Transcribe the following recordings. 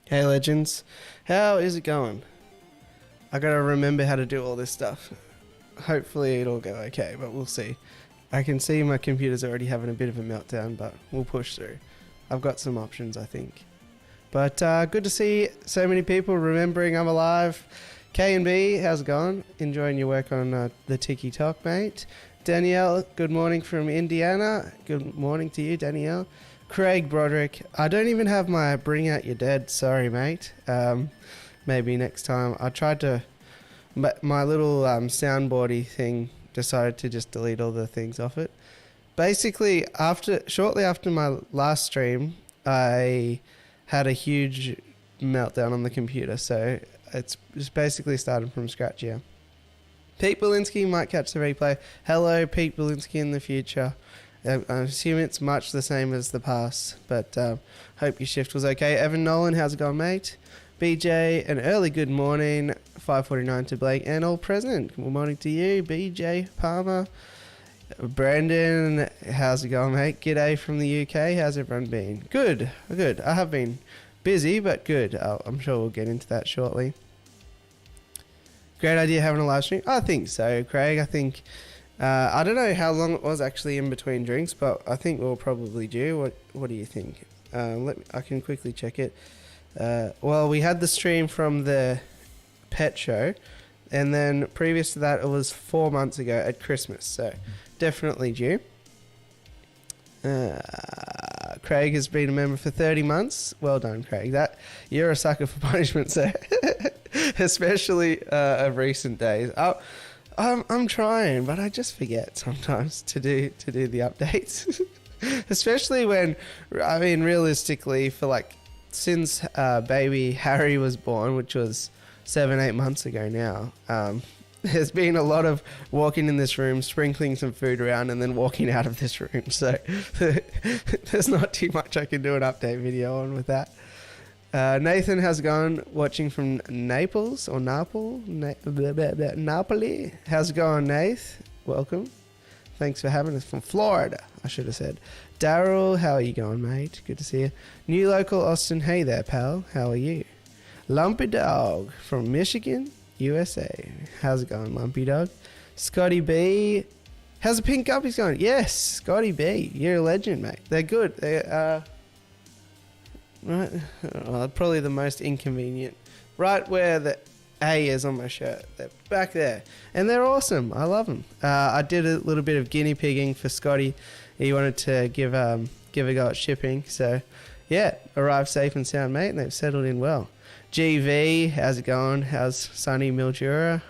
Hey legends, how is it going? I gotta remember how to do all this stuff. Hopefully it'll go okay, but we'll see. I can see my computer's already having a bit of a meltdown, but we'll push through. I've got some options, I think. But good to see so many people remembering I'm alive. K and B, how's it going? Enjoying your work on the Tiki Talk, mate. Danielle, good morning from Indiana. Good morning to you, Danielle. Craig Broderick, I don't even have my Bring Out Your Dead, sorry mate. Maybe next time. I tried to, but my little soundboardy thing decided to just delete all the things off it. Basically, shortly after my last stream, I had a huge meltdown on the computer, so it's just basically started from scratch, yeah. Pete Belinsky might catch the replay. Hello, Pete Belinsky in the future. I assume it's much the same as the past, but hope your shift was okay. Evan Nolan, how's it going, mate? BJ, an early good morning, 5:49 to Blake, and all present. Good morning to you, BJ Palmer. Brandon, how's it going, mate? G'day from the UK. How's everyone been? Good, good. I have been busy, but good. I'm sure we'll get into that shortly. Great idea having a live stream. I think so, Craig. I think... I don't know how long it was actually in between drinks, but I think we'll probably do. What do you think? I can quickly check it. Well, we had the stream from the pet show, and then previous to that, it was 4 months ago at Christmas, so definitely due. Craig has been a member for 30 months. Well done, Craig. You're a sucker for punishment, sir. Especially of recent days. I'm trying, but I just forget sometimes to do the updates. Especially when, I mean, realistically, for like, since baby Harry was born, which was 7-8 months ago now, there's been a lot of walking in this room, sprinkling some food around, and then walking out of this room. So there's not too much I can do an update video on with that. Nathan, how's it going? Watching from Naples or Napoli? How's it going, Nath? Welcome. Thanks for having us from Florida, I should have said. Daryl, how are you going, mate? Good to see you. New local Austin, hey there, pal. How are you? Lumpy Dog from Michigan, USA. How's it going, Lumpy Dog? Scotty B. How's the pink guppies going? Yes, Scotty B. You're a legend, mate. They're good. They're, right, probably the most inconvenient. Right where the A is on my shirt. They're back there. And they're awesome. I love them. I did a little bit of guinea pigging for Scotty. He wanted to give a go at shipping. So, yeah, arrived safe and sound, mate, and they've settled in well. GV, how's it going? How's sunny Mildura?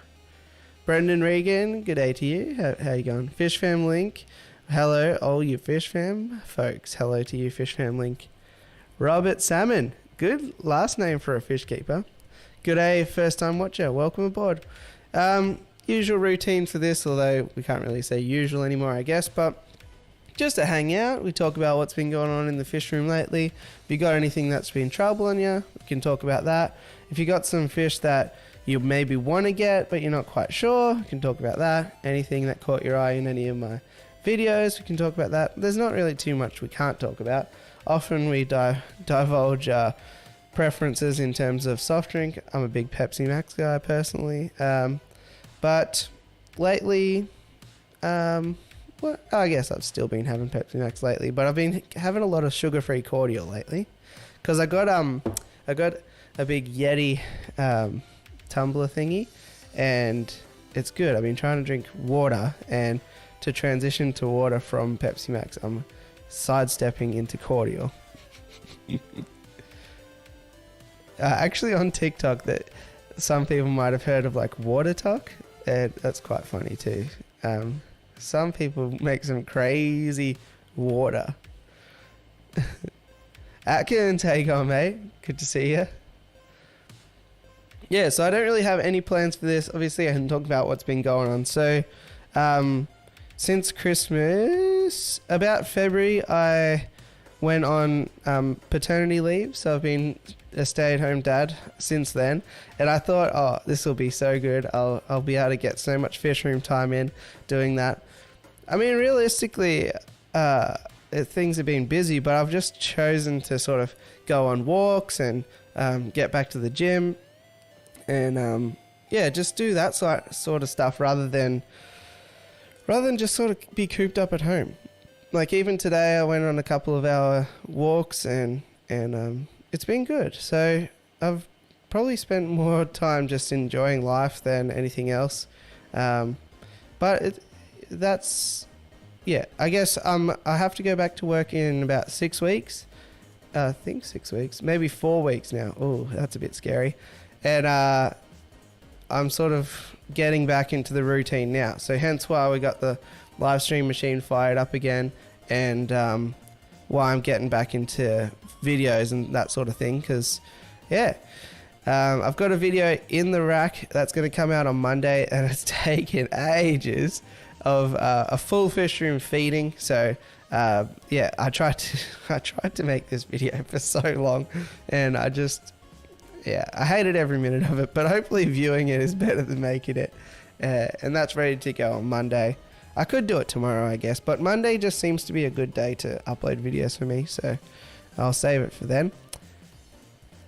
Brendan Regan, good day to you. How you going? Fish Fam Link, hello, all you Fish Fam folks. Hello to you, Fish Fam Link. Robert Salmon, good last name for a fish keeper. Good day, first time watcher. Welcome aboard. Usual routine for this, although we can't really say usual anymore, I guess, but just to hang out, we talk about what's been going on in the fish room lately. If you got anything that's been troubling you, we can talk about that. If you got some fish that you maybe want to get, but you're not quite sure, we can talk about that. Anything that caught your eye in any of my videos, we can talk about that. There's not really too much we can't talk about. Often we divulge preferences in terms of soft drink. I'm a big Pepsi Max guy personally. But lately, well, I guess I've still been having Pepsi Max lately, but I've been having a lot of sugar-free cordial lately. Because I got a big Yeti tumbler thingy, and it's good. I've been trying to drink water, and to transition to water from Pepsi Max, I'm sidestepping into cordial. Actually on TikTok, that some people might have heard of like water talk, and that's quite funny too. Some people make some crazy water. Atkins, how you going, mate? Good to see you. Yeah, so I don't really have any plans for this. Obviously I can talk about what's been going on. So since Christmas, about February, I went on paternity leave. So I've been a stay-at-home dad since then. And I thought, oh, this will be so good. I'll be able to get so much fish room time in doing that. I mean, realistically, things have been busy, but I've just chosen to sort of go on walks and get back to the gym and just do that sort of stuff rather than just sort of be cooped up at home. Like even today I went on a couple of hour walks and it's been good. So I've probably spent more time just enjoying life than anything else. But I guess I have to go back to work in about 6 weeks. I think 6 weeks, maybe 4 weeks now. Oh, that's a bit scary. And I'm sort of getting back into the routine now. So hence why we got the live stream machine fired up again, and why I'm getting back into videos and that sort of thing. Because, I've got a video in the rack that's going to come out on Monday, and it's taken ages of a full fish room feeding. So I tried to make this video for so long, and I hated every minute of it, but hopefully viewing it is better than making it. And that's ready to go on Monday. I could do it tomorrow, I guess, but Monday just seems to be a good day to upload videos for me, so I'll save it for then.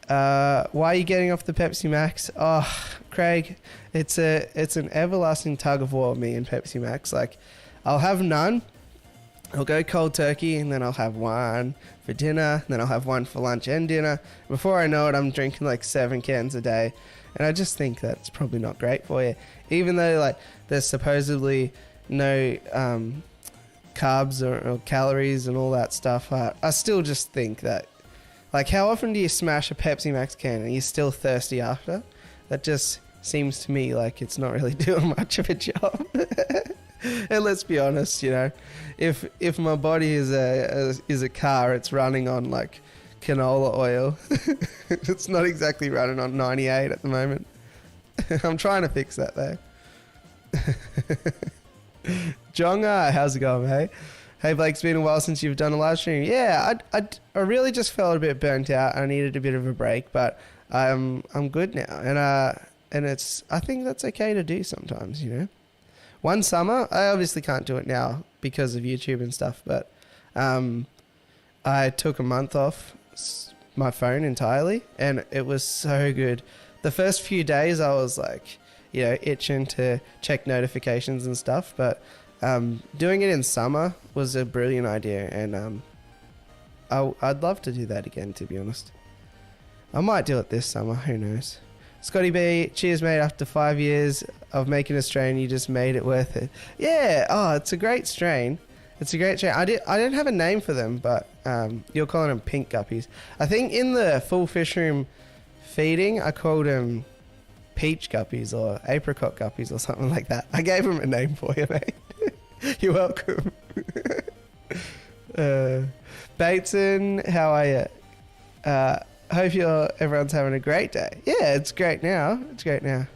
Why are you getting off the Pepsi Max? Oh, Craig, it's an everlasting tug of war, me and Pepsi Max. Like, I'll have none, I'll go cold turkey, and then I'll have one for dinner, and then I'll have one for lunch and dinner. Before I know it, I'm drinking like 7 cans a day, and I just think that's probably not great for you. Even though like there's supposedly no carbs or calories and all that stuff, I still just think that, like, how often do you smash a Pepsi Max can and you're still thirsty after? That just seems to me like it's not really doing much of a job. And let's be honest, you know, if my body is a car, it's running on like canola oil. It's not exactly running on 98 at the moment. I'm trying to fix that though. Jonga, how's it going, mate? Hey Blake, it's been a while since you've done a live stream. Yeah, I really just felt a bit burnt out. I needed a bit of a break, but I'm good now, and I think that's okay to do sometimes, you know. One summer, I obviously can't do it now because of YouTube and stuff, but I took a month off my phone entirely, and it was so good. The first few days I was like, you know, itching to check notifications and stuff, but doing it in summer was a brilliant idea, and I'd love to do that again, to be honest. I might do it this summer, who knows. Scotty B, cheers mate, after 5 years of making a strain, you just made it worth it. Yeah, oh, it's a great strain. It's a great strain. I didn't have a name for them, but you're calling them pink guppies. I think in the full fish room feeding, I called them peach guppies or apricot guppies or something like that. I gave them a name for you, mate. You're welcome. Bateson, how are you? Hope everyone's having a great day. Yeah, it's great now. It's great now.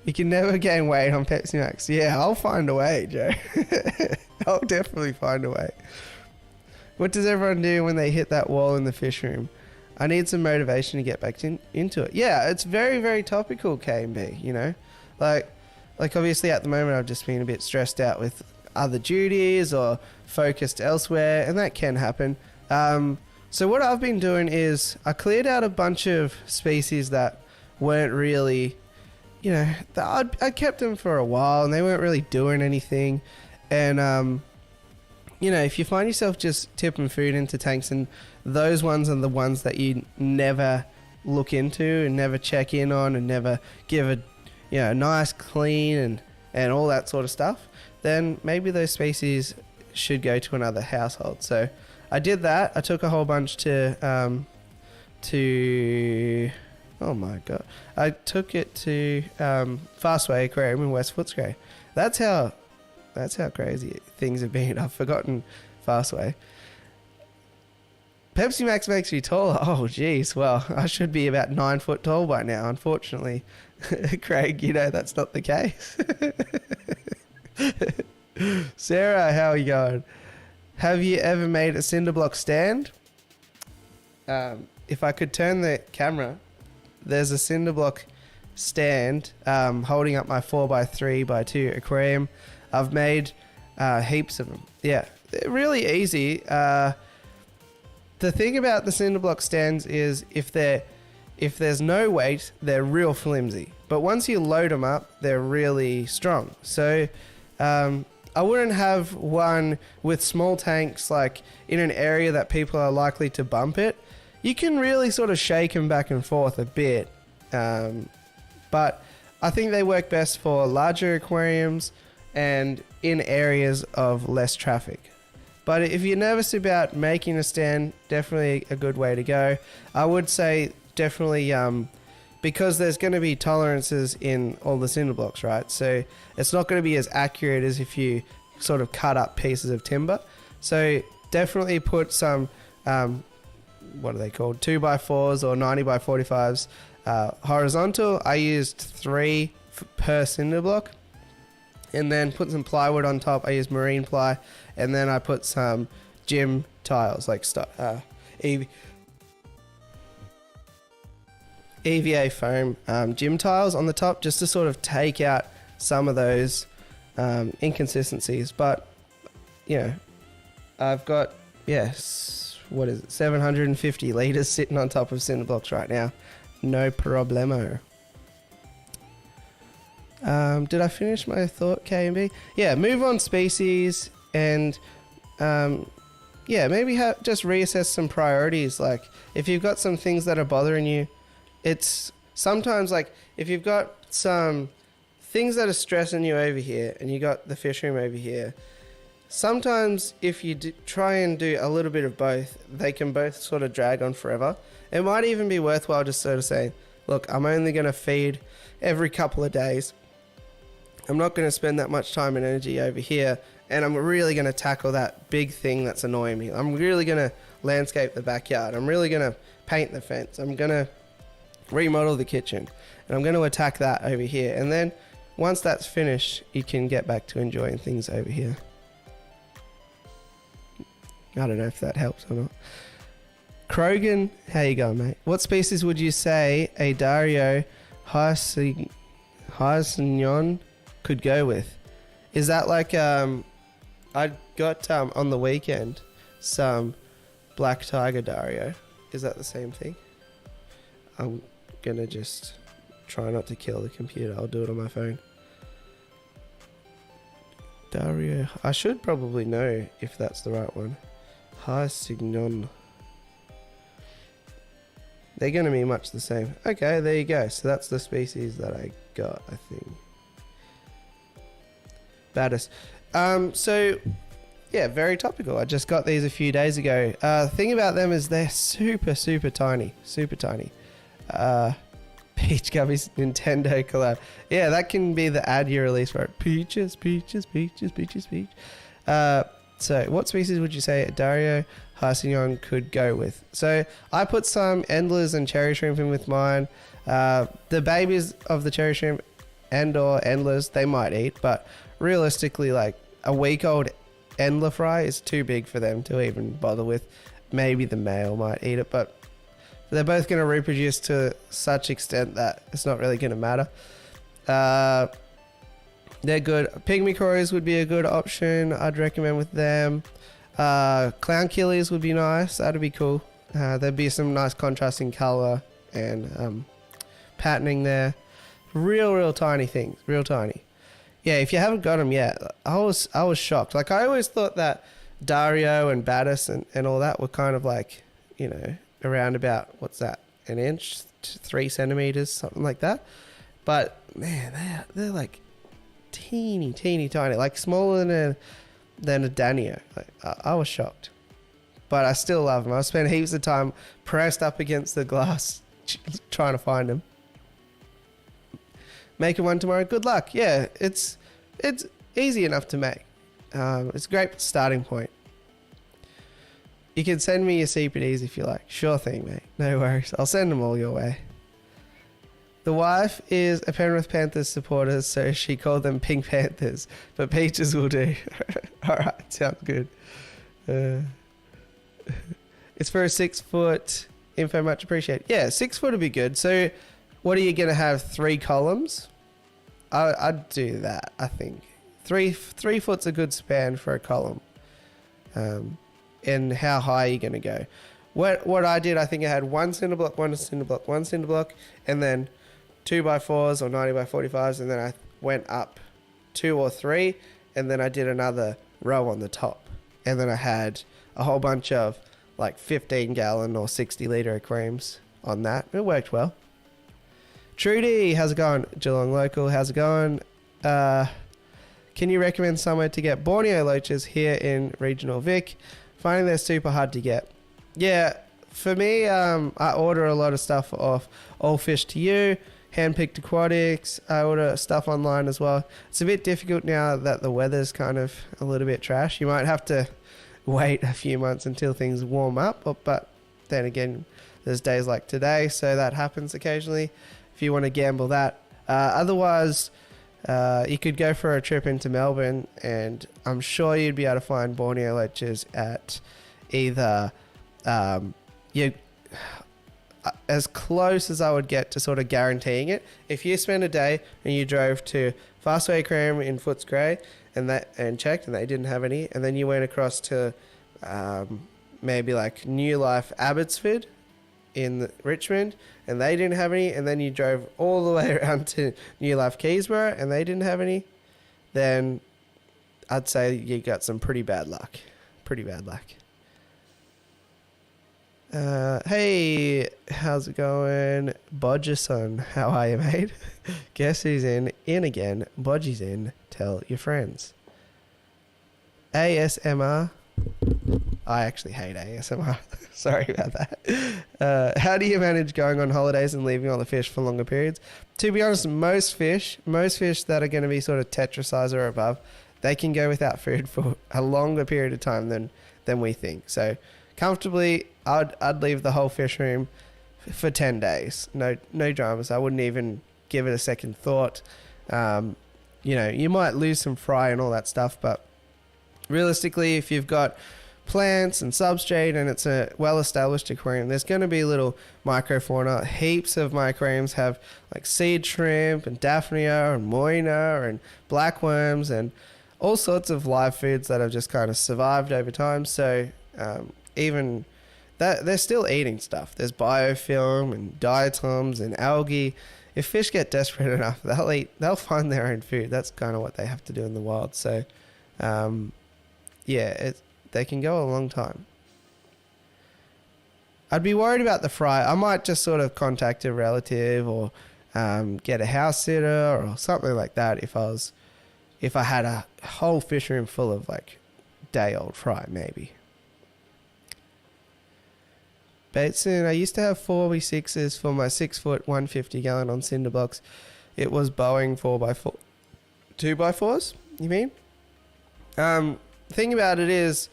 You can never gain weight on Pepsi Max. Yeah, I'll find a way, Joe. I'll definitely find a way. What does everyone do when they hit that wall in the fish room? I need some motivation to get back into it. Yeah, it's very, very topical, KMB, you know? Like obviously at the moment I've just been a bit stressed out with other duties or focused elsewhere, and that can happen. So what I've been doing is I cleared out a bunch of species that weren't really, you know, I kept them for a while and they weren't really doing anything. And, you know, if you find yourself just tipping food into tanks, and those ones are the ones that you never look into and never check in on and never give a, you know, nice clean and all that sort of stuff, then maybe those species should go to another household. So I did that. I took a whole bunch to oh my god, I took it to Fastway Aquarium in West Footscray. That's how crazy things have been. I've forgotten Fastway. Pepsi Max makes me taller. Oh geez, well I should be about 9 foot tall by now. Unfortunately, Craig, you know that's not the case. Sarah, how are you going? Have you ever made a cinder block stand? If I could turn the camera, there's a cinder block stand holding up my 4x3x2 aquarium. I've made Heaps of them. Yeah, they're really easy. The thing about the cinder block stands is if there's no weight, they're real flimsy. But once you load them up, they're really strong. So I wouldn't have one with small tanks like in an area that people are likely to bump it. You can really sort of shake them back and forth a bit. But I think they work best for larger aquariums and in areas of less traffic. But if you're nervous about making a stand, definitely a good way to go. I would say definitely because there's going to be tolerances in all the cinder blocks, right? So it's not going to be as accurate as if you sort of cut up pieces of timber. So definitely put some, what are they called? 2x4s or 90x45s horizontal. I used 3 per cinder block. And then put some plywood on top. I used marine ply. And then I put some gym tiles, like EVA foam gym tiles on the top, just to sort of take out some of those inconsistencies. But, you know, I've got, what is it, 750 litres sitting on top of cinder blocks right now. No problemo. Did I finish my thought, K&B? Yeah, move on species and maybe just reassess some priorities. Like if you've got some things that are bothering you, it's sometimes like if you've got some things that are stressing you over here and you got the fish room over here, sometimes if you try and do a little bit of both, they can both sort of drag on forever. It might even be worthwhile just sort of saying, look, I'm only going to feed every couple of days. I'm not going to spend that much time and energy over here, and I'm really going to tackle that big thing that's annoying me. I'm really going to landscape the backyard. I'm really going to paint the fence. I'm going to remodel the kitchen, and I'm going to attack that over here. And then once that's finished, you can get back to enjoying things over here. I don't know if that helps or not. Krogan, how you going, mate? What species would you say a Dario Hyacinthon could go with? Is that like I got on the weekend some black tiger Dario. Is that the same thing? I'm gonna just try not to kill the computer. I'll do it on my phone. Dario, I should probably know if that's the right one. Hyacinthon. They're gonna be much the same. Okay, there you go. So that's the species that I got, I think. Baddest. So yeah, very topical. I just got these a few days ago. Thing about them is they're super tiny. Peach Gummies Nintendo collab. Yeah, that can be the ad you release for it. Peaches. So what species would you say a Dario Hyacinthon could go with? So I put some endlers and cherry shrimp in with mine. The babies of the cherry shrimp and or endlers, they might eat, but realistically, like a week-old endler fry is too big for them to even bother with. Maybe the male might eat it, but they're both going to reproduce to such extent that it's not really going to matter. They're good. Pygmy cories would be a good option. I'd recommend with them. Clown killies would be nice. That'd be cool. There'd be some nice contrasting color and patterning there. Real tiny things. Real tiny. Yeah, if you haven't got them yet, I was shocked. Like I always thought that Dario and Baddis and all that were kind of like, you know, around about, what's that, an inch, 3 centimeters, something like that. But man, they're like teeny tiny, like smaller than a Danio. Like, I was shocked, but I still love them. I spent heaps of time pressed up against the glass trying to find them. Making one tomorrow. Good luck. Yeah, it's easy enough to make. It's a great starting point. You can send me your CPDs if you like. Sure thing, mate. No worries. I'll send them all your way. The wife is a Penrith Panthers supporter, so she called them Pink Panthers, but Peaches will do. All right, sounds good. It's for a 6 foot. Info much appreciated. Yeah, 6 foot would be good. So what are you going to have, 3 columns? I'd do that, I think. 3 foot's a good span for a column. And how high are you going to go? What I did, I think I had one cinder block, one cinder block, one cinder block, and then 2x4s or 90x45s, and then I went up 2 or 3, and then I did another row on the top, and then I had a whole bunch of like 15 gallon or 60 litre aquariums on that. It worked well. Trudy, how's it going? Geelong local, how's it going? Can you recommend somewhere to get Borneo loaches here in regional Vic? Finding they're super hard to get. Yeah, for me, I order a lot of stuff off All Fish to You, Handpicked Aquatics. I order stuff online as well. It's a bit difficult now that the weather's kind of a little bit trash. You might have to wait a few months until things warm up, but then again, there's days like today, so that happens occasionally if you want to gamble that. Otherwise, you could go for a trip into Melbourne, and I'm sure you'd be able to find Borneo loaches at either as close as I would get to sort of guaranteeing it. If you spend a day and you drove to Fastway Aquarium in Footscray and checked and they didn't have any, and then you went across to maybe like New Life Abbotsford in Richmond and they didn't have any, and then you drove all the way around to New Life Keysborough and they didn't have any, then I'd say you got some pretty bad luck. Hey, how's it going? Bodgerson, how are you, mate? Guess who's in again? Bodgy's in. Tell your friends. ASMR. I actually hate ASMR. Sorry about that. How do you manage going on holidays and leaving all the fish for longer periods? To be honest, most fish that are going to be sort of tetra size or above, they can go without food for a longer period of time than we think. So comfortably, I'd leave the whole fish room for 10 days. No dramas. I wouldn't even give it a second thought. You might lose some fry and all that stuff, but realistically, if you've got plants and substrate and it's a well-established aquarium, there's going to be little microfauna. Heaps of my aquariums have like seed shrimp and daphnia and moina and blackworms and all sorts of live foods that have just kind of survived over time. So even that, they're still eating stuff. There's biofilm and diatoms and algae. If fish get desperate enough, they'll find their own food. That's kind of what they have to do in the wild. So they can go a long time. I'd be worried about the fry. I might just sort of contact a relative or get a house sitter or something like that if I had a whole fish room full of like day-old fry, maybe. Bateson, I used to have 4x6s for my 6 foot 150 gallon on cinder blocks. It was Boeing 4x4, 2x4s, you mean? Thing about it is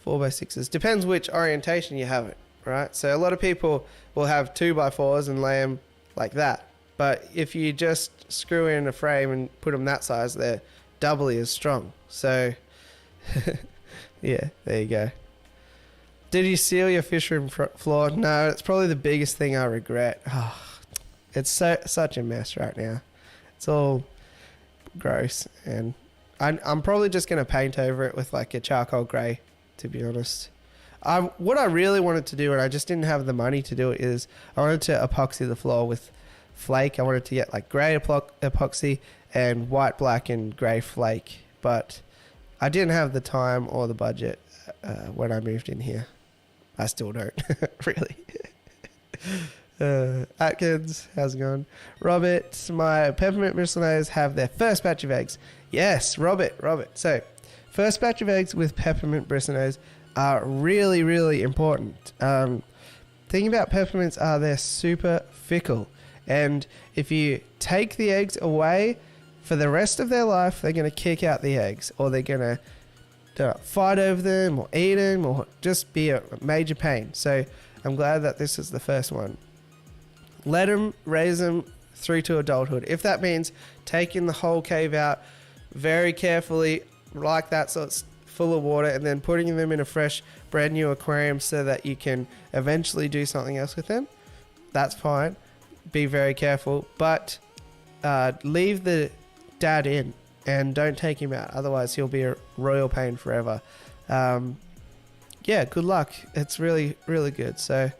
4x6s. Depends which orientation you have it, right? So a lot of people will have 2x4s and lay them like that. But if you just screw in a frame and put them that size, they're doubly as strong. So, yeah, there you go. Did you seal your fish room floor? No, it's probably the biggest thing I regret. Oh, it's such a mess right now. It's all gross, and I'm probably just going to paint over it with like a charcoal grey, to be honest. What I really wanted to do, and I just didn't have the money to do it, is I wanted to epoxy the floor with flake. I wanted to get like grey epoxy and white, black and grey flake, but I didn't have the time or the budget when I moved in here. I still don't, really. Atkins, how's it going? Robert, my peppermint bristlenose have their first batch of eggs. Yes, Robert. So, first batch of eggs with peppermint bristlenose are really, really important. Thing about peppermints are they're super fickle. And if you take the eggs away for the rest of their life, they're going to kick out the eggs, or they're going to fight over them or eat them or just be a major pain. So I'm glad that this is the first one. Let them, raise them through to adulthood. If that means taking the whole cave out very carefully like that, so it's full of water, and then putting them in a fresh brand new aquarium so that you can eventually do something else with them, that's fine. Be very careful, but leave the dad in and don't take him out. Otherwise, he'll be a royal pain forever. Yeah, good luck. It's really, really good. So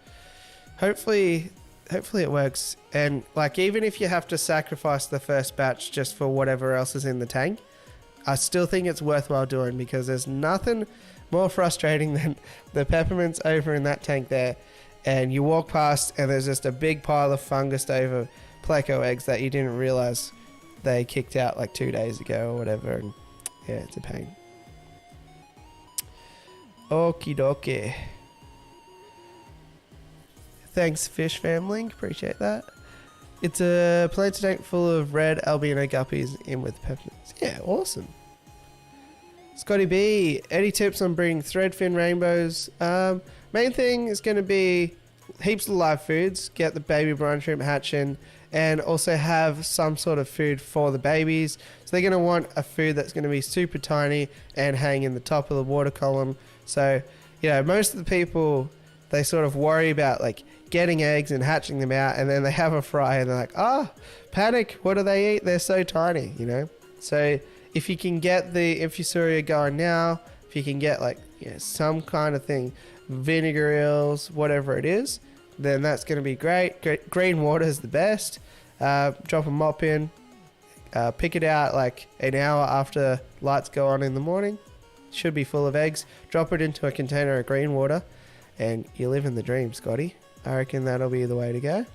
hopefully it works. And like, even if you have to sacrifice the first batch just for whatever else is in the tank, I still think it's worthwhile doing, because there's nothing more frustrating than the peppermints over in that tank there, and you walk past and there's just a big pile of fungused over pleco eggs that you didn't realize they kicked out like 2 days ago or whatever. And yeah, it's a pain. Okie dokie. Thanks, Fish Family. Appreciate that. It's a planter tank full of red albino guppies in with peppermints. Yeah, awesome. Scotty B, any tips on breeding threadfin rainbows? Main thing is going to be heaps of live foods. Get the baby brine shrimp hatching, and also have some sort of food for the babies. So they're going to want a food that's going to be super tiny and hang in the top of the water column. So, you know, most of the people, they sort of worry about like getting eggs and hatching them out, and then they have a fry and they're like, panic, what do they eat? They're so tiny, you know? So if you can get the infusoria going now, if you can get like, you know, some kind of thing, vinegar eels, whatever it is, then that's going to be great. Green water is the best. Drop a mop in, pick it out like an hour after lights go on in the morning. Should be full of eggs. Drop it into a container of green water, and you live in the dream, Scotty. I reckon that'll be the way to go.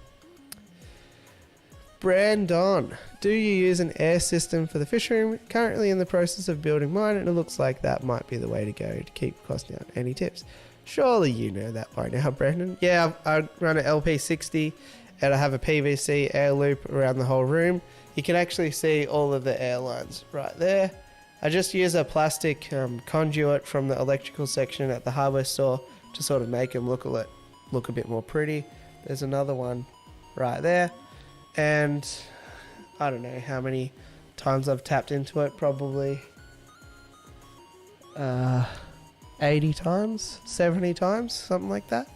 Brandon, do you use an air system for the fish room? Currently in the process of building mine, and it looks like that might be the way to go to keep costs down. Any tips? Surely you know that by now, Brandon. Yeah, I run an LP60 and I have a PVC air loop around the whole room. You can actually see all of the air lines right there. I just use a plastic conduit from the electrical section at the hardware store to sort of make them look a bit more pretty. There's another one right there. And I don't know how many times I've tapped into it, probably 80 times, 70 times, something like that.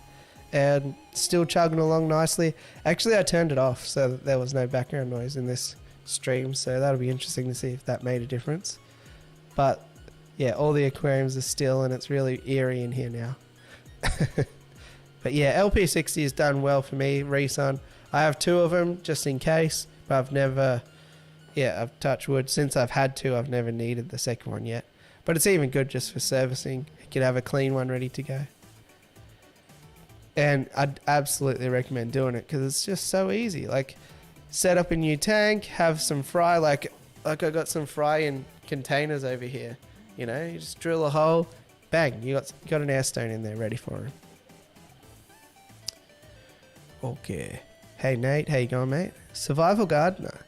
And still chugging along nicely. Actually, I turned it off so that there was no background noise in this stream, so that'll be interesting to see if that made a difference. But yeah, all the aquariums are still, and it's really eerie in here now. But yeah, LP60 has done well for me, Resun. I have 2 of them just in case, but I've touched wood. Since I've had 2, I've never needed the second one yet. But it's even good just for servicing. You could have a clean one ready to go. And I'd absolutely recommend doing it because it's just so easy. Like, set up a new tank, have some fry, like I got some fry in containers over here. You know, you just drill a hole, bang, you got an air stone in there ready for him. Okay. Hey Nate, how you going, mate? Survival Gardener.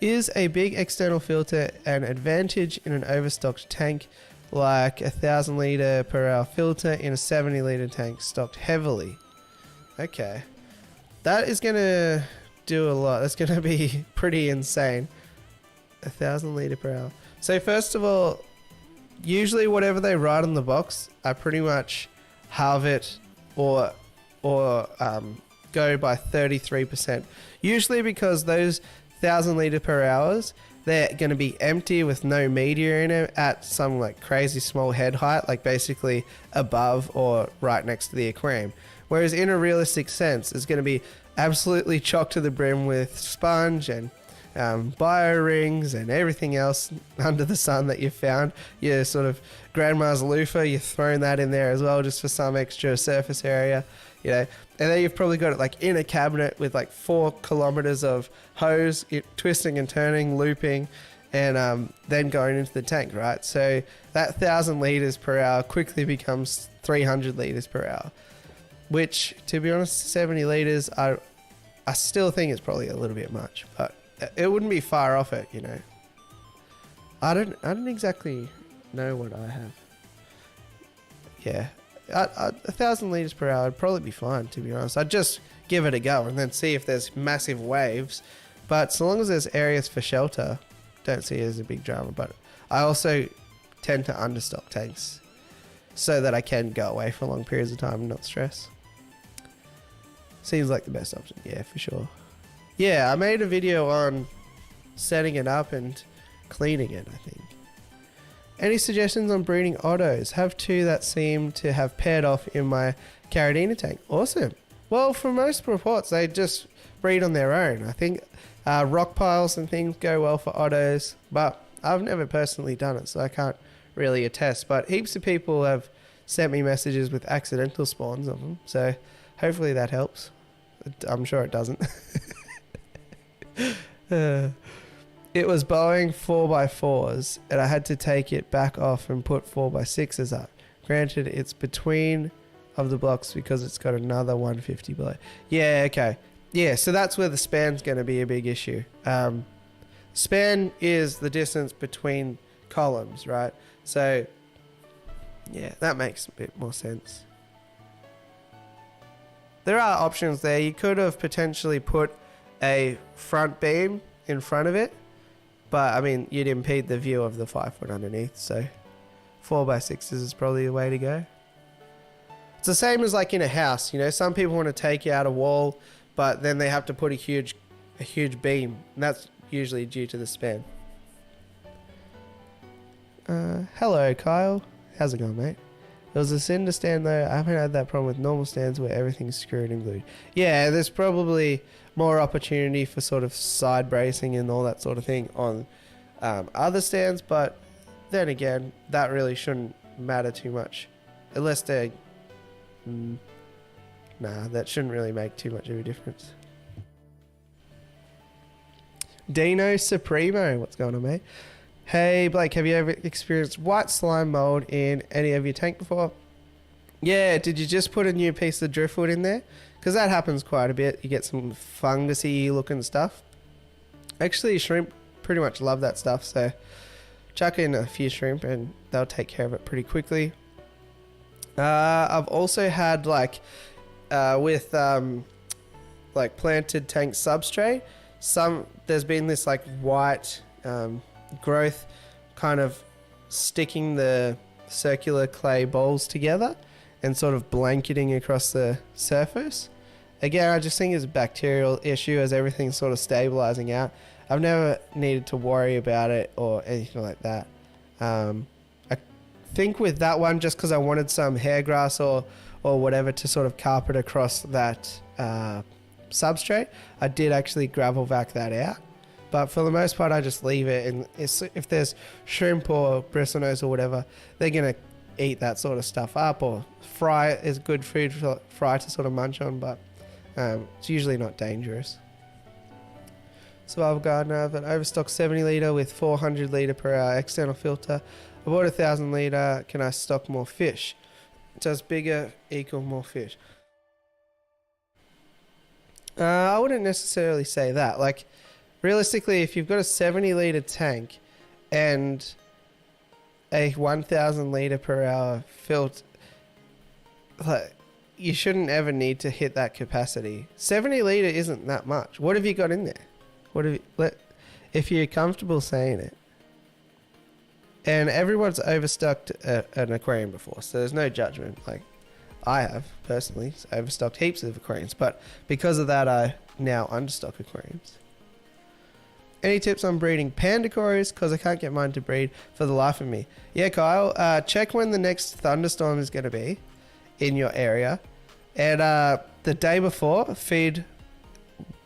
Is a big external filter an advantage in an overstocked tank, like 1,000 litre per hour filter in a 70 litre tank stocked heavily? Okay. That is going to do a lot. That's going to be pretty insane. 1,000 litre per hour. So first of all, usually whatever they write on the box, I pretty much halve it or go by 33%. Usually because those 1,000 litre per hours, they're going to be empty with no media in it at some like crazy small head height, like basically above or right next to the aquarium. Whereas in a realistic sense, it's going to be absolutely chocked to the brim with sponge and bio rings and everything else under the sun that you've found. Your sort of grandma's loofah, you've thrown that in there as well just for some extra surface area, you know. And then you've probably got it like in a cabinet with like 4 kilometers of hose, twisting and turning, looping, and then going into the tank, right? So that 1,000 liters per hour quickly becomes 300 liters per hour, which, to be honest, 70 liters, I still think it's probably a little bit much, but it wouldn't be far off it, you know. I don't exactly know what I have. Yeah. 1,000 liters per hour would probably be fine, to be honest. I'd just give it a go and then see if there's massive waves. But so long as there's areas for shelter, don't see it as a big drama. But I also tend to understock tanks so that I can go away for long periods of time and not stress. Seems like the best option, yeah, for sure. Yeah, I made a video on setting it up and cleaning it, I think. Any suggestions on breeding ottos? Have 2 that seem to have paired off in my Caridina tank. Awesome. Well, for most reports, they just breed on their own. I think rock piles and things go well for ottos, but I've never personally done it, so I can't really attest. But heaps of people have sent me messages with accidental spawns of them, so hopefully that helps. I'm sure it doesn't. It was Boeing 4x4s, and I had to take it back off and put 4x6s up. Granted, it's between of the blocks because it's got another 150 below. Yeah, okay. Yeah, so that's where the span's going to be a big issue. Span is the distance between columns, right? So, yeah, that makes a bit more sense. There are options there. You could have potentially put a front beam in front of it, but I mean, you'd impede the view of the 5 foot underneath, so 4x6s is probably the way to go. It's the same as like in a house, you know, some people want to take out a wall, but then they have to put a huge beam, and that's usually due to the span. Hello, Kyle. How's it going, mate? It was a cinder stand though. I haven't had that problem with normal stands where everything's screwed and glued. Yeah, there's probably more opportunity for sort of side bracing and all that sort of thing on other stands, but then again, that really shouldn't matter too much. Unless they're... nah, that shouldn't really make too much of a difference. Dino Supremo, what's going on, mate? Hey, Blake, have you ever experienced white slime mold in any of your tank before? Yeah, did you just put a new piece of driftwood in there? Because that happens quite a bit. You get some fungusy looking stuff. Actually, shrimp pretty much love that stuff, so chuck in a few shrimp and they'll take care of it pretty quickly. I've also had like with like planted tank substrate, there's been this like white growth kind of sticking the circular clay balls together and sort of blanketing across the surface. Again, I just think it's a bacterial issue as everything's sort of stabilizing out. I've never needed to worry about it or anything like that. I think with that one, just because I wanted some hair grass or whatever to sort of carpet across that substrate, I did actually gravel vac that out. But for the most part, I just leave it, and if there's shrimp or bristlenose or whatever, they're going to eat that sort of stuff up, or fry is good food for fry to sort of munch on, but it's usually not dangerous. Survival Gardener, I've an overstock 70 litre with 400 litre per hour external filter. I bought 1,000 litre, can I stock more fish? Does bigger equal more fish? I wouldn't necessarily say that. Like, realistically, if you've got a 70 litre tank and a 1,000 litre per hour filter, like, you shouldn't ever need to hit that capacity. 70 litre isn't that much. What have you got in there? What have you, if you're comfortable saying it. And everyone's overstocked an aquarium before, so there's no judgment. Like, I have personally overstocked heaps of aquariums, but because of that, I now understock aquariums. Any tips on breeding panda cories? Because I can't get mine to breed for the life of me. Yeah, Kyle, check when the next thunderstorm is going to be in your area. And the day before, feed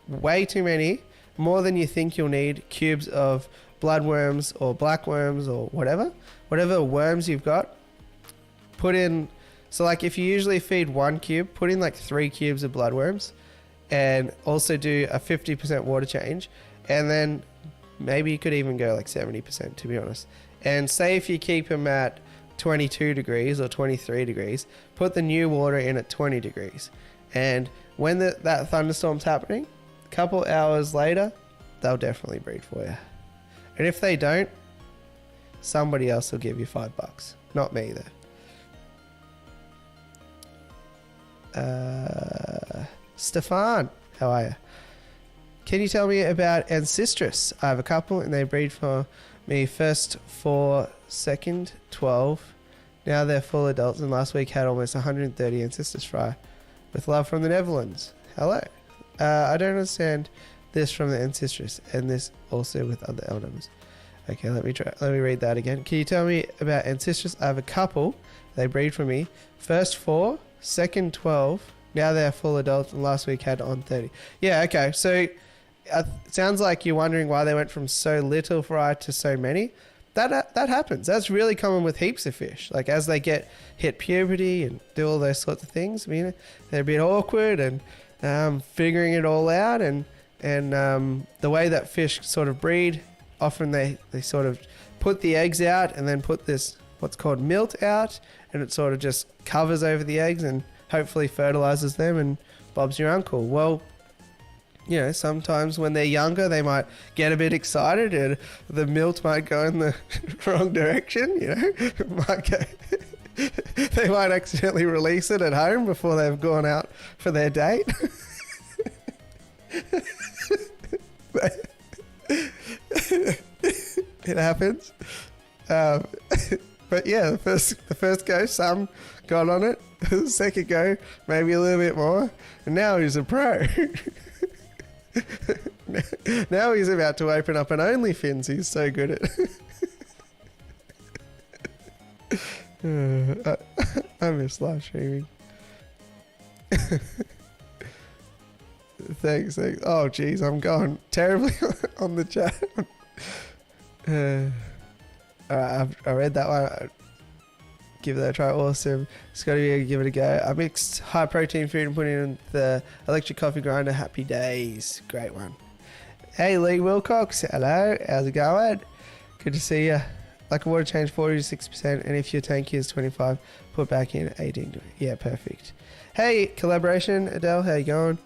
way too many, more than you think you'll need, cubes of bloodworms or blackworms or whatever worms you've got. Put in, so like if you usually feed 1 cube, put in like 3 cubes of bloodworms, and also do a 50% water change. And then maybe you could even go like 70%, to be honest. And say if you keep them at 22 degrees or 23 degrees, put the new water in at 20 degrees. And when that thunderstorm's happening, a couple hours later, they'll definitely breed for you. And if they don't, somebody else will give you $5. Not me, though. Stefan, how are you? Can you tell me about Ancestris? I have a couple and they breed for me first 4, second 12. Now they're full adults and last week had almost 130 Ancestris fry. With love from the Netherlands. Hello. I don't understand this from the Ancestris and this also with other L numbers. Okay, let me read that again. Can you tell me about ancestors? I have a couple. They breed for me. First 4, second 12. Now they're full adults, and last week had on 30. Yeah, okay. So it sounds like you're wondering why they went from so little fry to so many. That happens. That's really common with heaps of fish. Like as they hit puberty and do all those sorts of things, I mean, they're a bit awkward and figuring it all out. And the way that fish sort of breed, often they sort of put the eggs out and then put this what's called milt out, and it sort of just covers over the eggs and hopefully fertilizes them, and Bob's your uncle. Well, you know, sometimes when they're younger, they might get a bit excited and the milt might go in the wrong direction, you know. They might accidentally release it at home before they've gone out for their date. It happens. But yeah, the first go, some got on it. The second go, maybe a little bit more. And now he's a pro. Now he's about to open up an OnlyFins. He's so good at I miss live streaming. Thanks. Oh, geez, I'm going terribly on the chat. I read that one. Give that a try. Awesome. Scotty, give it a go. I mixed high protein food and put it in the electric coffee grinder. Happy days. Great one. Hey, Lee Wilcox. Hello. How's it going? Good to see you. Like a water change 40 to 6%, and if your tank is 25, put back in 18. Yeah, perfect. Hey, collaboration. Adele, how you going?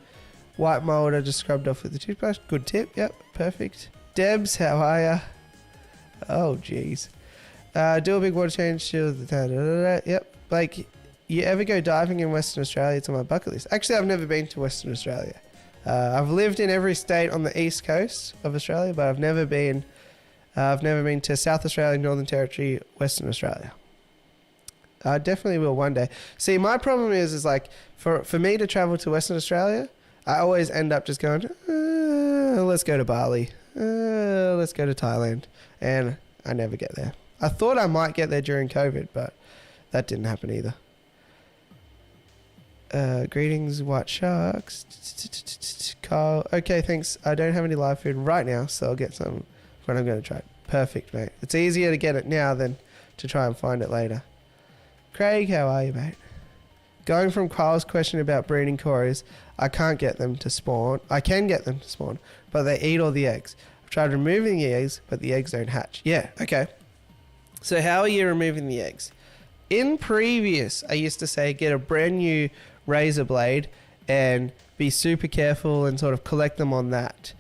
White mold, I just scrubbed off with the toothbrush. Good tip. Yep, perfect. Debs, how are ya? Oh, jeez. Do a big water change. Yep. Like, you ever go diving in Western Australia? It's on my bucket list. Actually, I've never been to Western Australia. I've lived in every state on the east coast of Australia, but I've never been to South Australia, Northern Territory, Western Australia. I definitely will one day. See, my problem is like, for me to travel to Western Australia, I always end up just going, let's go to Bali. Let's go to Thailand. And I never get there. I thought I might get there during COVID, but that didn't happen either. Greetings, White Sharks. Carl. Okay, thanks. I don't have any live food right now, so I'll get some when I'm going to try it. Perfect, mate. It's easier to get it now than to try and find it later. Craig, how are you, mate? Going from Kyle's question about breeding cories, I can't get them to spawn. I can get them to spawn, but they eat all the eggs. I've tried removing the eggs, but the eggs don't hatch. Yeah, okay. So how are you removing the eggs? In previous, I used to say get a brand new razor blade and be super careful and sort of collect them on that.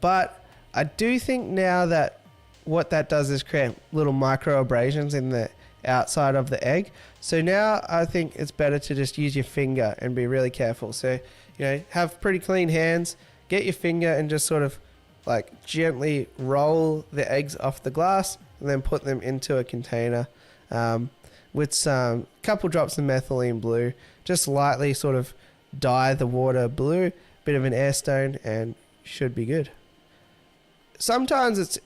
But I do think now that what that does is create little micro abrasions in the outside of the egg. So now I think it's better to just use your finger and be really careful. So, you know, have pretty clean hands, get your finger and just sort of like gently roll the eggs off the glass and then put them into a container with some couple drops of methylene blue. Just lightly sort of dye the water blue, bit of an air stone, and should be good. Sometimes it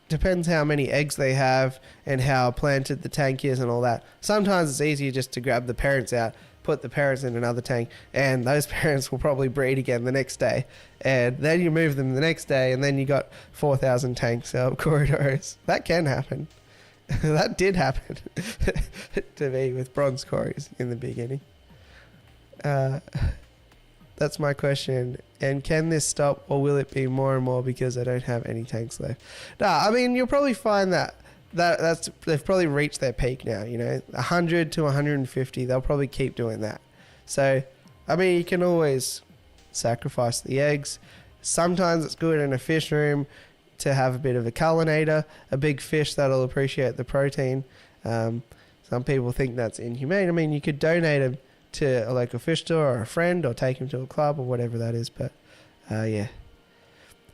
depends how many eggs they have and how planted the tank is and all that. Sometimes it's easier just to grab the parents out, put the parents in another tank, and those parents will probably breed again the next day. And then you move them the next day, and then you got 4,000 tanks of corridors. That can happen. That did happen to me with bronze cories in the beginning. That's my question. And can this stop, or will it be more and more because I don't have any tanks left? Nah, I mean, you'll probably find that's they've probably reached their peak now. You know, 100 to 150. They'll probably keep doing that. So, I mean, you can always sacrifice the eggs. Sometimes it's good in a fish room to have a bit of a cullinator, a big fish that'll appreciate the protein. Some people think that's inhumane. I mean, you could donate them to a local fish store or a friend, or take them to a club or whatever that is. But yeah.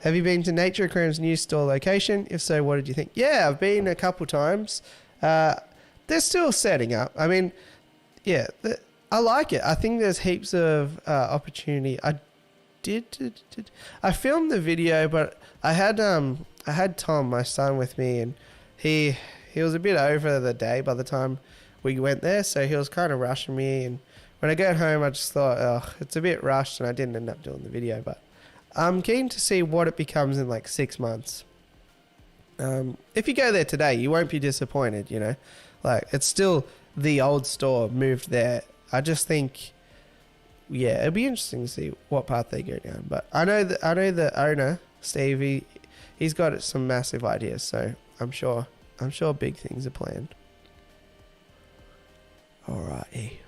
Have you been to Nature Aquarium's new store location? If so, what did you think? Yeah, I've been a couple times. They're still setting up. I mean, yeah, I like it. I think there's heaps of opportunity. I filmed the video, but I had Tom, my son, with me, and he was a bit over the day by the time we went there, so he was kind of rushing me. And when I got home, I just thought, oh, it's a bit rushed, and I didn't end up doing the video. But I'm keen to see what it becomes in like 6 months. If you go there today, you won't be disappointed, you know. Like, it's still the old store moved there. I just think, yeah, it'd be interesting to see what path they go down. But I know the owner, Stevie, he's got some massive ideas, so I'm sure big things are planned. Alrighty.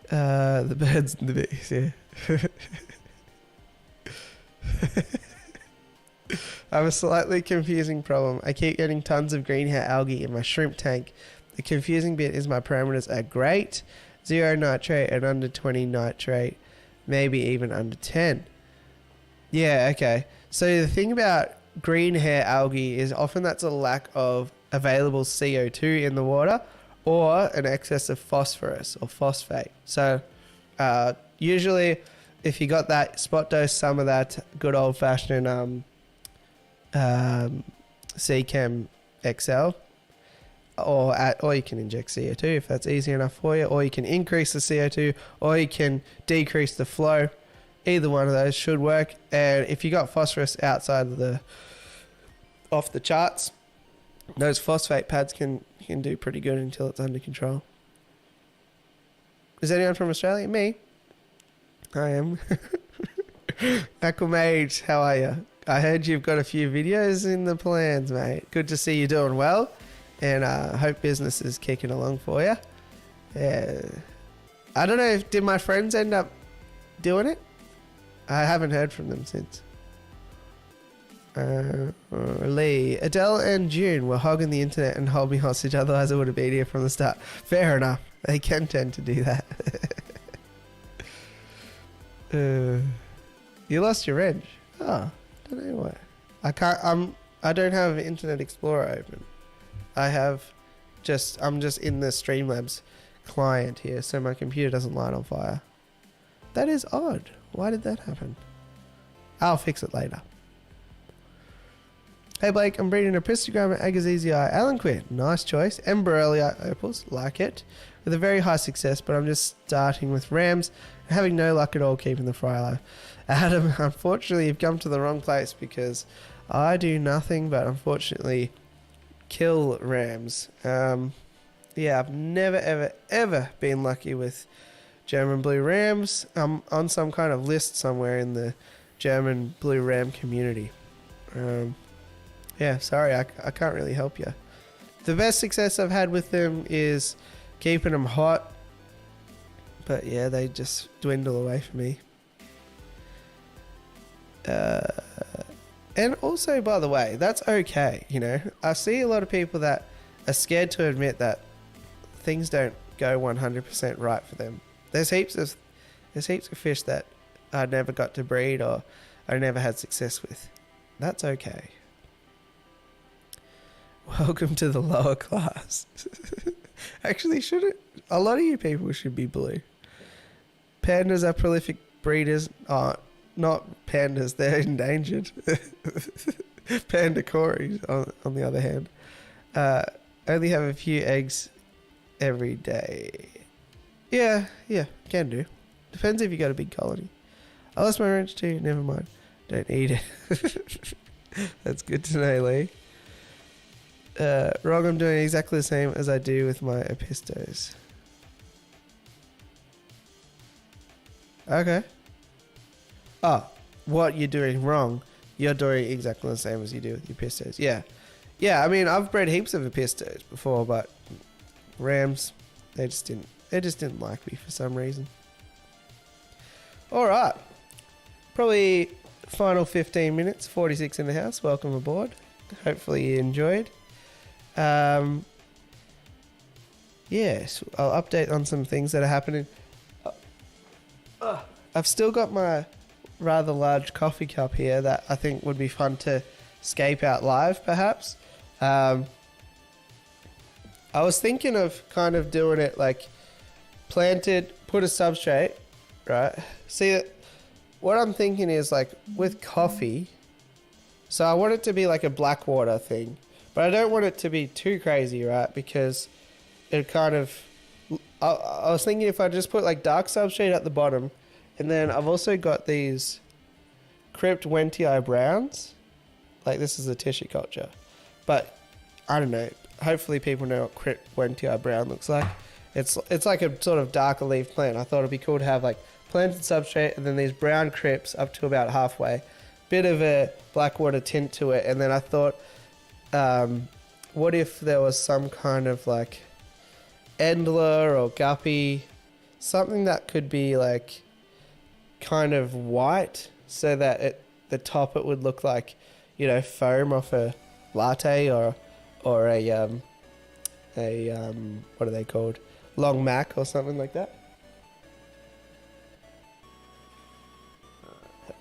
The birds and the bees, yeah. I have a slightly confusing problem. I keep getting tons of green hair algae in my shrimp tank. The confusing bit is my parameters are great. 0 nitrate and under 20 nitrate. Maybe even under 10. Yeah, okay. So the thing about green hair algae is often that's a lack of available CO2 in the water or an excess of phosphorus or phosphate. So usually if you got that, spot dose some of that good old fashioned Seachem XL, or you can inject CO2 if that's easy enough for you, or you can increase the CO2, or you can decrease the flow. Either one of those should work. And if you got phosphorus outside of off the charts, those phosphate pads can do pretty good until it's under control. Is anyone from Australia? Me. I am. Aquamage, how are you? I heard you've got a few videos in the plans, mate. Good to see you doing well, and hope business is kicking along for you. Yeah. I don't know, did my friends end up doing it? I haven't heard from them since. Lee, Adele and June were hogging the internet and hold me hostage, otherwise I would have been here from the start. Fair enough. They can tend to do that. You lost your wrench. Oh, don't know why. I don't have Internet Explorer open. I'm just in the Streamlabs client here, so my computer doesn't light on fire. That is odd. Why did that happen? I'll fix it later. Hey Blake, I'm breeding a Pistogram Agassizi Alanquin. Nice choice. Emberelli opals, like it. With a very high success, but I'm just starting with rams and having no luck at all keeping the fry alive. Adam, unfortunately you've come to the wrong place because I do nothing but unfortunately kill rams. Yeah, I've never ever been lucky with German blue rams. I'm on some kind of list somewhere in the German blue ram community. Yeah, sorry, I can't really help you. The best success I've had with them is keeping them hot. But yeah, they just dwindle away from me. And also, by the way, that's okay, you know. I see a lot of people that are scared to admit that things don't go 100% right for them. There's heaps of fish that I never got to breed or I never had success with. That's okay. Welcome to the lower class. Actually, a lot of you people should be blue. Pandas are prolific breeders. Oh, not pandas, they're endangered. Panda cories, on the other hand, only have a few eggs every day. Yeah, can do. Depends if you got a big colony. I lost my wrench too, never mind. Don't eat it. That's good to know, Lee. Wrong, I'm doing exactly the same as I do with my Epistos. Okay. Oh, what you're doing wrong, you're doing exactly the same as you do with your Epistos. Yeah. Yeah, I mean, I've bred heaps of Epistos before, but rams, they just didn't like me for some reason. Alright. Probably final 15 minutes, 46 in the house. Welcome aboard. Hopefully you enjoyed. Yes, I'll update on some things that are happening. I've still got my rather large coffee cup here that I think would be fun to scape out live, perhaps. I was thinking of kind of doing it like planted, put a substrate, right? See, what I'm thinking is like with coffee, So I want it to be like a black water thing, but I don't want it to be too crazy, right? Because it kind of... I was thinking if I just put like dark substrate at the bottom, and then I've also got these Crypt Wentii browns. Like this is a tissue culture, but I don't know. Hopefully people know what Crypt Wentii brown looks like. It's like a sort of darker leaf plant. I thought it'd be cool to have like planted substrate and then these brown crypts up to about halfway, bit of a blackwater tint to it, and then I thought, what if there was some kind of like Endler or guppy, something that could be like kind of white, so that the top it would look like, you know, foam off a latte or a what are they called, long mac or something like that.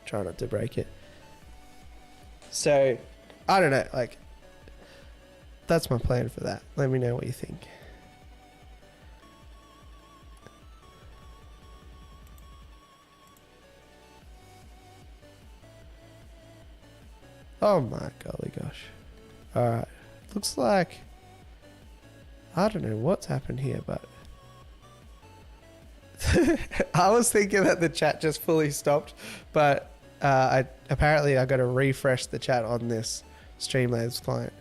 Try not to break it. So I don't know, like that's my plan for that. Let me know what you think. Oh my golly gosh. Alright. Looks like... I don't know what's happened here, but... I was thinking that the chat just fully stopped, but apparently I got to refresh the chat on this Streamlabs client.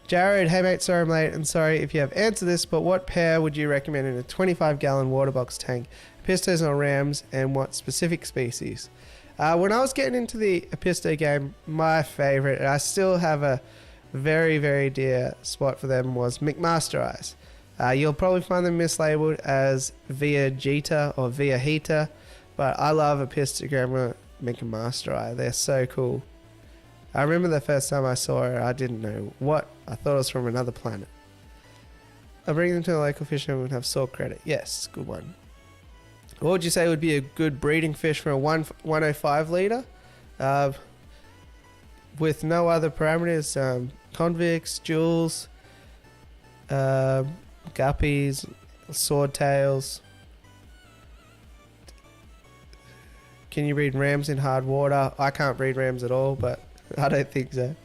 Jared, hey mate, sorry I'm late, and sorry if you have answered this, but what pair would you recommend in a 25-gallon water box tank? Pistos or Rams, and what specific species? When I was getting into the Episto game, my favourite, and I still have a very, very dear spot for them, was McMaster Eyes. You'll probably find them mislabeled as Via Gita or Via Heta, but I love Epistogramma McMaster Eye. They're so cool. I remember the first time I saw it, I didn't know what. I thought it was from another planet. I'll bring them to the local fisherman and have salt credit. Yes, good one. What would you say would be a good breeding fish for a 105 litre? With no other parameters, convicts, jewels, guppies, swordtails. Can you breed rams in hard water? I can't breed rams at all, but I don't think so.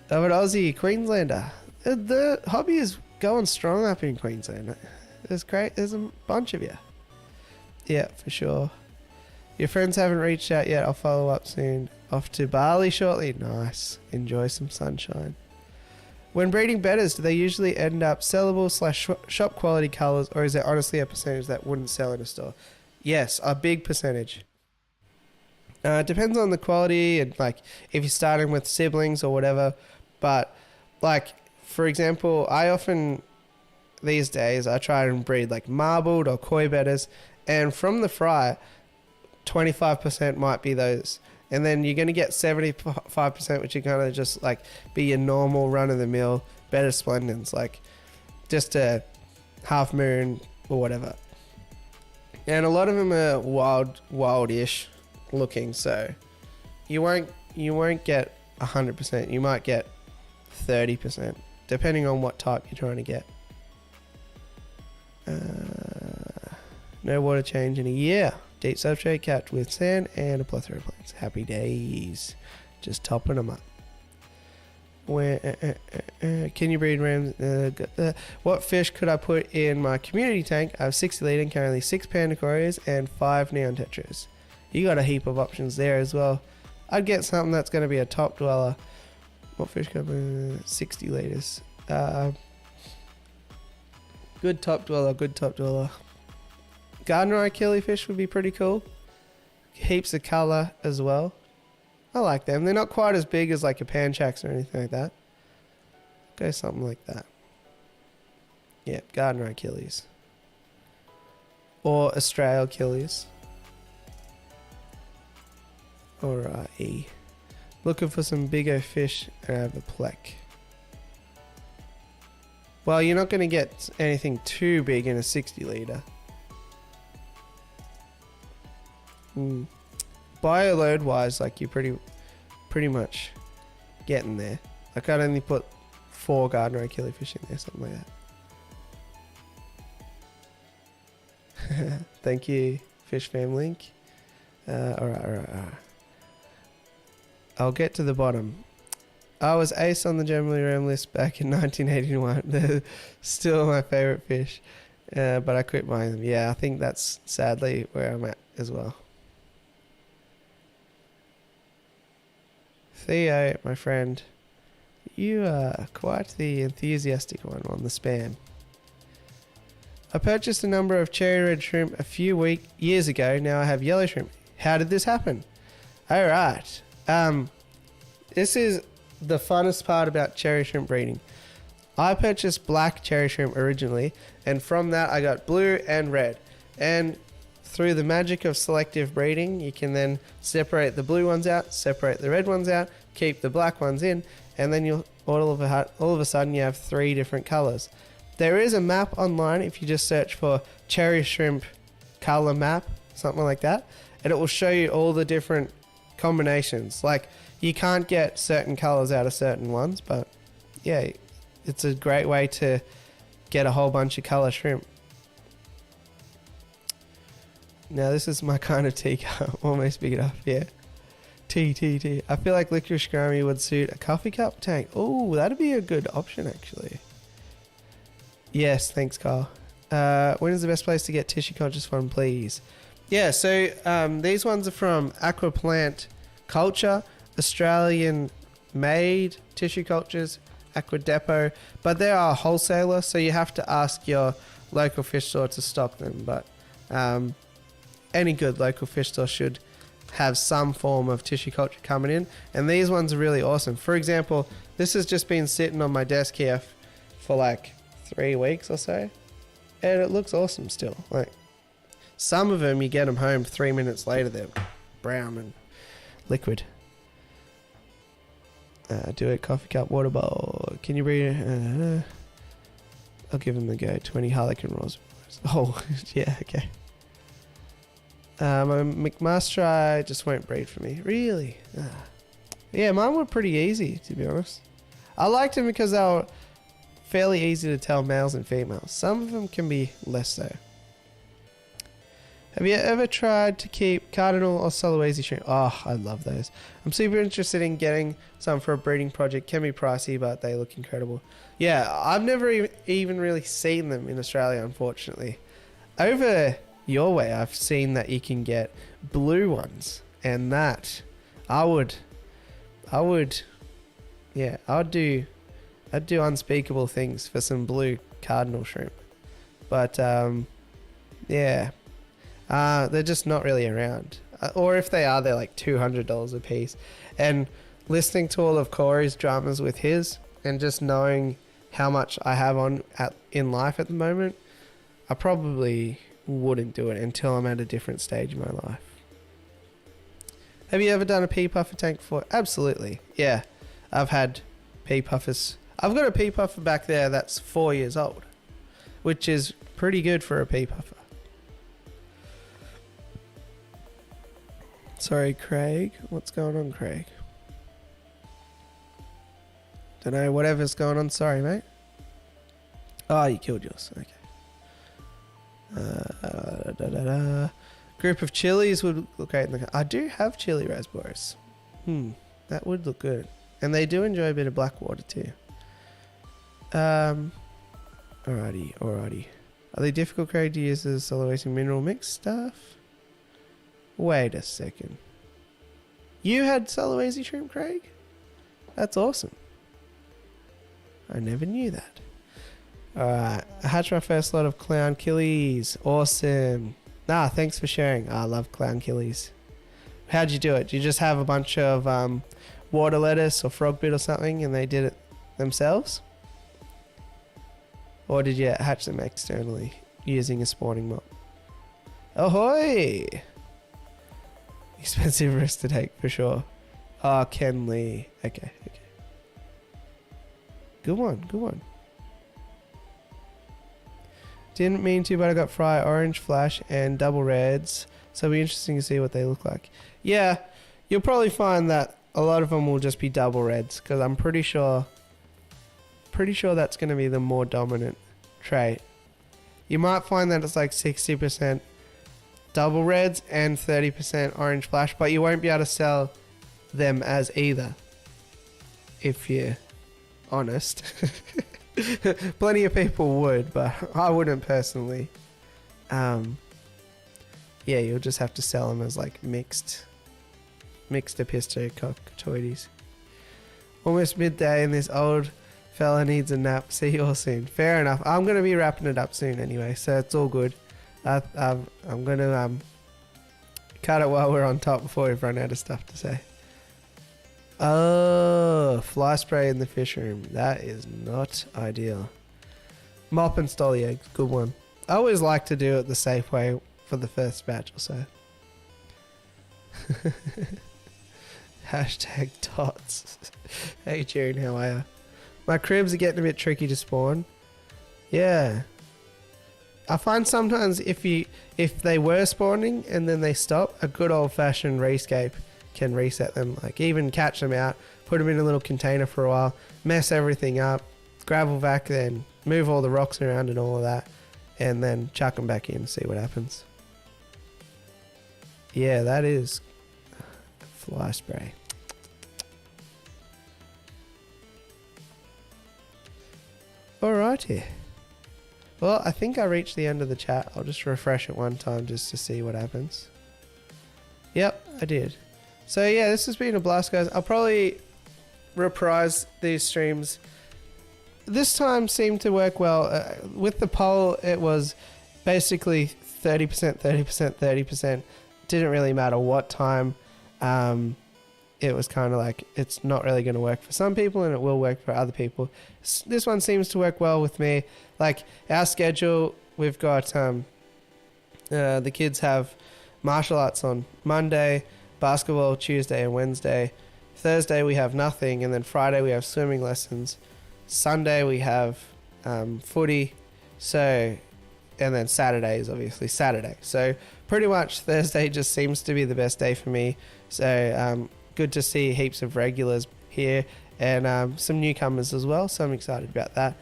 I'm an Aussie Queenslander. The hobby is going strong up in Queensland. There's a bunch of you. Yeah, for sure. Your friends haven't reached out yet. I'll follow up soon. Off to Bali shortly. Nice. Enjoy some sunshine. When breeding betters, do they usually end up sellable / shop quality colours, or is there honestly a percentage that wouldn't sell in a store? Yes, a big percentage. It depends on the quality and like if you're starting with siblings or whatever. But like, for example, I often these days I try and breed like marbled or koi betters, and from the fry, 25% might be those. And then you're going to get 75%, which are going to just like be your normal run-of-the-mill better splendens, like just a half moon or whatever. And a lot of them are wildish looking, so you won't get 100%. You might get 30%, depending on what type you're trying to get. No water change in a year. Deep substrate capped with sand and a plethora of plants. Happy days. Just topping them up. Can you breed rams? What fish could I put in my community tank? I have 60 litre and currently 6 pandacorias and 5 neon tetras. You got a heap of options there as well. I'd get something that's going to be a top dweller. What fish could I put in 60 litres? Good top dweller. Gardener eye killifish would be pretty cool. Heaps of colour as well. I like them. They're not quite as big as like a panchax or anything like that. Go something like that. Yeah, gardener eye killies. Or Australian killies. Alrighty. Looking for some bigger fish and I have a plec. Well, you're not going to get anything too big in a 60 litre. Bioload wise, like you're pretty much getting there. Like I'd only put 4 gardener eye killifish in there, something like that. Thank you, Fish Fam Link. Alright. I'll get to the bottom. I was ace on the Generally Ram list back in 1981. They're still my favourite fish, but I quit buying them. Yeah, I think that's sadly where I'm at as well. Theo, my friend, you are quite the enthusiastic one on the spam. I purchased a number of cherry red shrimp a few years ago. Now I have yellow shrimp. How did this happen? All right. This is the funnest part about cherry shrimp breeding. I purchased black cherry shrimp originally, and from that I got blue and red. And through the magic of selective breeding, you can then separate the blue ones out, separate the red ones out, keep the black ones in, and then you'll all of a sudden you have 3 different colors. There is a map online if you just search for cherry shrimp color map, something like that, and it will show you all the different combinations. Like, you can't get certain colors out of certain ones, but yeah, it's a great way to get a whole bunch of color shrimp. Now this is my kind of tea cup. Almost big enough, yeah. Tea. I feel like licorice gourami would suit a coffee cup tank. Oh, that'd be a good option actually. Yes, thanks Carl. When is the best place to get tissue cultures from, please? Yeah, so these ones are from Aquaplant Culture, Australian made tissue cultures, Aqua Depot, but they are a wholesaler, so you have to ask your local fish store to stock them. But any good local fish store should have some form of tissue culture coming in, and these ones are really awesome. For example, this has just been sitting on my desk here for like 3 weeks or so, and it looks awesome still. Like, some of them you get them home 3 minutes later, they're brown and liquid. Do it, coffee cup, water bowl. Can you breed? I'll give them a go. 20 Harlequin Raws. Oh, yeah, okay. My McMaster just won't breed for me. Really? Yeah, mine were pretty easy, to be honest. I liked them because they were fairly easy to tell males and females. Some of them can be less so. Have you ever tried to keep cardinal or Sulawesi shrimp? Oh, I love those. I'm super interested in getting some for a breeding project. Can be pricey, but they look incredible. Yeah, I've never even really seen them in Australia, unfortunately. Over your way, I've seen that you can get blue ones, and that I'd do unspeakable things for some blue cardinal shrimp. But yeah. They're just not really around. Or if they are, they're like $200 a piece. And listening to all of Corey's dramas with his, and just knowing how much I have on in life at the moment, I probably wouldn't do it until I'm at a different stage in my life. Have you ever done a pea puffer tank before? Absolutely. Yeah, I've had pea puffers. I've got a pea puffer back there that's 4 years old, which is pretty good for a pea puffer. Sorry, Craig. What's going on, Craig? Don't know. Whatever's going on. Sorry, mate. Oh, you killed yours. Okay. Group of chilies would look great in the car. I do have chili raspberries. That would look good. And they do enjoy a bit of black water too. Alrighty. Are they difficult, Craig, to use as Sulawesi mineral mix stuff? Wait a second. You had Sulawesi shrimp, Craig? That's awesome. I never knew that. Alright, I hatched my first lot of clown killies. Awesome. Thanks for sharing. I love clown killies. How'd you do it? Did you just have a bunch of water lettuce or frog bit or something and they did it themselves? Or did you hatch them externally using a spawning mop? Ahoy! Expensive risk to take for sure. Oh, Ken Lee. Okay. Good one. Didn't mean to, but I got fry, orange flash, and double reds. So it'll be interesting to see what they look like. Yeah, you'll probably find that a lot of them will just be double reds, because I'm pretty sure that's going to be the more dominant trait. You might find that it's like 60% double reds and 30% orange flash, but you won't be able to sell them as either, if you're honest. Plenty of people would, but I wouldn't personally. Yeah, you'll just have to sell them as like mixed epistococcoides. Almost midday and this old fella needs a nap. See you all soon. Fair enough. I'm going to be wrapping it up soon anyway, so it's all good. I'm going to cut it while we're on top before we've run out of stuff to say. Oh, fly spray in the fish room. That is not ideal. Mop and stall the eggs. Good one. I always like to do it the safe way for the first batch or so. Hashtag tots. Hey June, how are you? My cribs are getting a bit tricky to spawn. Yeah. I find sometimes if they were spawning and then they stop, a good old fashioned rescape can reset them. Like even catch them out, put them in a little container for a while, mess everything up, gravel vac, then move all the rocks around and all of that, and then chuck them back in and see what happens. Yeah, that is fly spray. Alrighty. Well, I think I reached the end of the chat. I'll just refresh it one time just to see what happens. Yep, I did. So yeah, this has been a blast, guys. I'll probably reprise these streams. This time seemed to work well. With the poll, it was basically 30%, 30%, 30%. Didn't really matter what time. It was kind of like, it's not really going to work for some people and it will work for other people. This one seems to work well with me. Like our schedule, we've got the kids have martial arts on Monday, basketball Tuesday and Wednesday. Thursday we have nothing, and then Friday we have swimming lessons. Sunday we have footy. So, and then Saturday is obviously Saturday. So pretty much Thursday just seems to be the best day for me. So good to see heaps of regulars here and some newcomers as well. So I'm excited about that.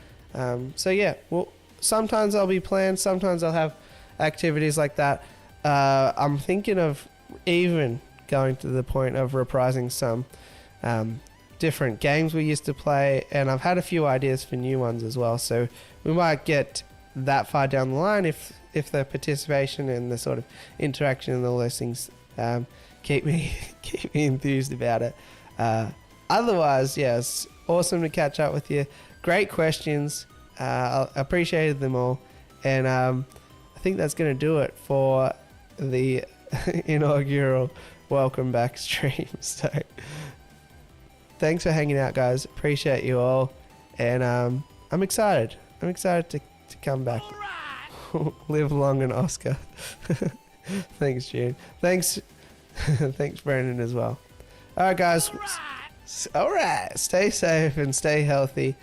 So yeah, well, sometimes I'll be planned. Sometimes I'll have activities like that. I'm thinking of even going to the point of reprising some different games we used to play, and I've had a few ideas for new ones as well, so we might get that far down the line if the participation and the sort of interaction and all those things keep me enthused about it. Otherwise, yes, awesome to catch up with you. Great questions. I appreciated them all, and I think that's going to do it for the inaugural welcome back stream. So thanks for hanging out, guys. Appreciate you all, and I'm excited to come back. Right. Live long and Oscar. Thanks, June. Thanks Brandon as well. All right, guys. All right, stay safe and stay healthy.